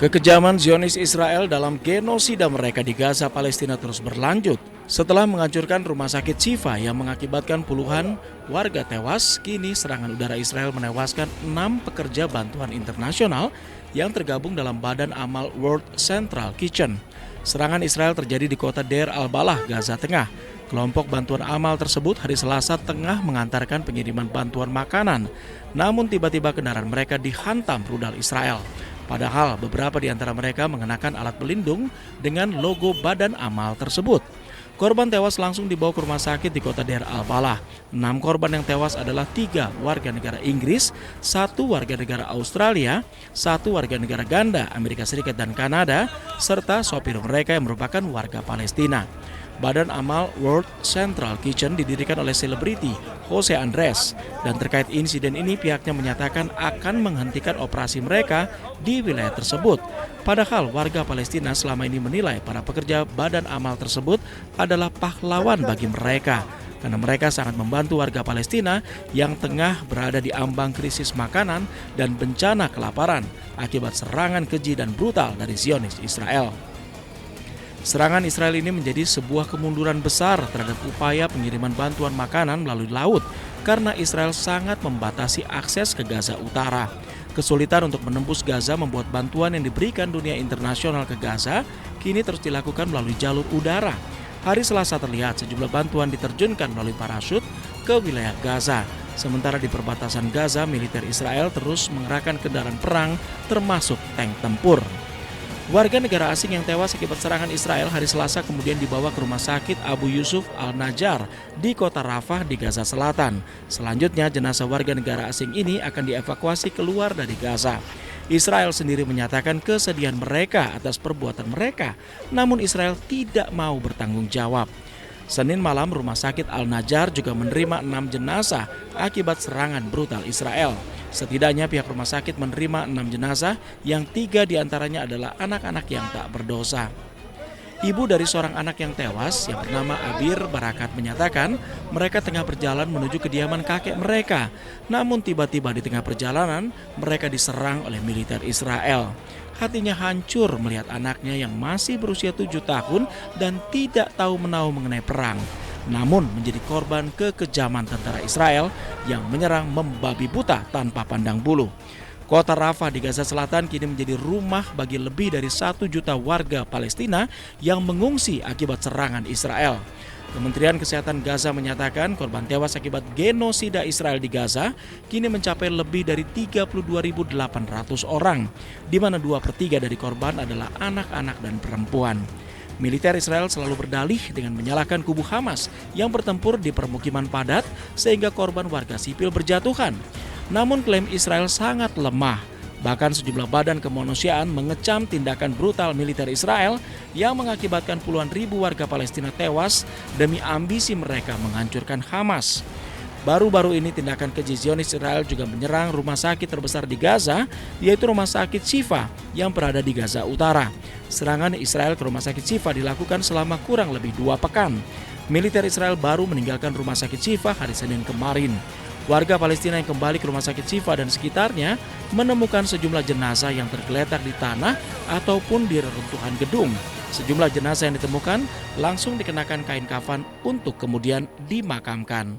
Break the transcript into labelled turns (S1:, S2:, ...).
S1: Kekejaman Zionis Israel dalam genosida mereka di Gaza, Palestina terus berlanjut. Setelah menghancurkan rumah sakit Shifa yang mengakibatkan puluhan warga tewas, kini serangan udara Israel menewaskan 6 pekerja bantuan internasional yang tergabung dalam Badan Amal World Central Kitchen. Serangan Israel terjadi di kota Deir al-Balah, Gaza Tengah. Kelompok bantuan amal tersebut hari Selasa tengah mengantarkan pengiriman bantuan makanan. Namun tiba-tiba kendaraan mereka dihantam rudal Israel. Padahal beberapa di antara mereka mengenakan alat pelindung dengan logo Badan Amal tersebut. Korban tewas langsung dibawa ke rumah sakit di kota Deir al-Balah. 6 korban yang tewas adalah 3 warga negara Inggris, 1 warga negara Australia, 1 warga negara ganda Amerika Serikat dan Kanada, serta sopir mereka yang merupakan warga Palestina. Badan Amal World Central Kitchen didirikan oleh selebriti Jose Andres, dan terkait insiden ini pihaknya menyatakan akan menghentikan operasi mereka di wilayah tersebut. Padahal warga Palestina selama ini menilai para pekerja Badan Amal tersebut adalah pahlawan bagi mereka, karena mereka sangat membantu warga Palestina yang tengah berada di ambang krisis makanan dan bencana kelaparan akibat serangan keji dan brutal dari Zionis Israel. Serangan Israel ini menjadi sebuah kemunduran besar terhadap upaya pengiriman bantuan makanan melalui laut karena Israel sangat membatasi akses ke Gaza Utara. Kesulitan untuk menembus Gaza membuat bantuan yang diberikan dunia internasional ke Gaza kini terus dilakukan melalui jalur udara. Hari Selasa terlihat sejumlah bantuan diterjunkan melalui parasut ke wilayah Gaza. Sementara di perbatasan Gaza, militer Israel terus mengerahkan kendaraan perang termasuk tank tempur. Warga negara asing yang tewas akibat serangan Israel hari Selasa kemudian dibawa ke rumah sakit Abu Yusuf Al-Najjar di kota Rafah di Gaza Selatan. Selanjutnya jenazah warga negara asing ini akan dievakuasi keluar dari Gaza. Israel sendiri menyatakan kesedihan mereka atas perbuatan mereka, namun Israel tidak mau bertanggung jawab. Senin malam rumah sakit Al-Najjar juga menerima 6 jenazah akibat serangan brutal Israel. Setidaknya pihak rumah sakit menerima 6 jenazah yang 3 diantaranya adalah anak-anak yang tak berdosa. Ibu dari seorang anak yang tewas yang bernama Abir Barakat menyatakan mereka tengah berjalan menuju kediaman kakek mereka. Namun tiba-tiba di tengah perjalanan mereka diserang oleh militer Israel. Hatinya hancur melihat anaknya yang masih berusia 7 tahun dan tidak tahu menahu mengenai perang, namun menjadi korban kekejaman tentara Israel yang menyerang membabi buta tanpa pandang bulu. Kota Rafah di Gaza Selatan kini menjadi rumah bagi lebih dari 1 juta warga Palestina yang mengungsi akibat serangan Israel. Kementerian Kesehatan Gaza menyatakan korban tewas akibat genosida Israel di Gaza kini mencapai lebih dari 32.800 orang, di mana 2/3 dari korban adalah anak-anak dan perempuan. Militer Israel selalu berdalih dengan menyalahkan kubu Hamas yang bertempur di permukiman padat sehingga korban warga sipil berjatuhan. Namun klaim Israel sangat lemah. Bahkan sejumlah badan kemanusiaan mengecam tindakan brutal militer Israel yang mengakibatkan puluhan ribu warga Palestina tewas demi ambisi mereka menghancurkan Hamas. Baru-baru ini tindakan keji Zionis Israel juga menyerang rumah sakit terbesar di Gaza, yaitu rumah sakit Shifa yang berada di Gaza Utara. Serangan Israel ke rumah sakit Shifa dilakukan selama kurang lebih 2 pekan. Militer Israel baru meninggalkan rumah sakit Shifa hari Senin kemarin. Warga Palestina yang kembali ke rumah sakit Shifa dan sekitarnya menemukan sejumlah jenazah yang tergeletak di tanah ataupun di reruntuhan gedung. Sejumlah jenazah yang ditemukan langsung dikenakan kain kafan untuk kemudian dimakamkan.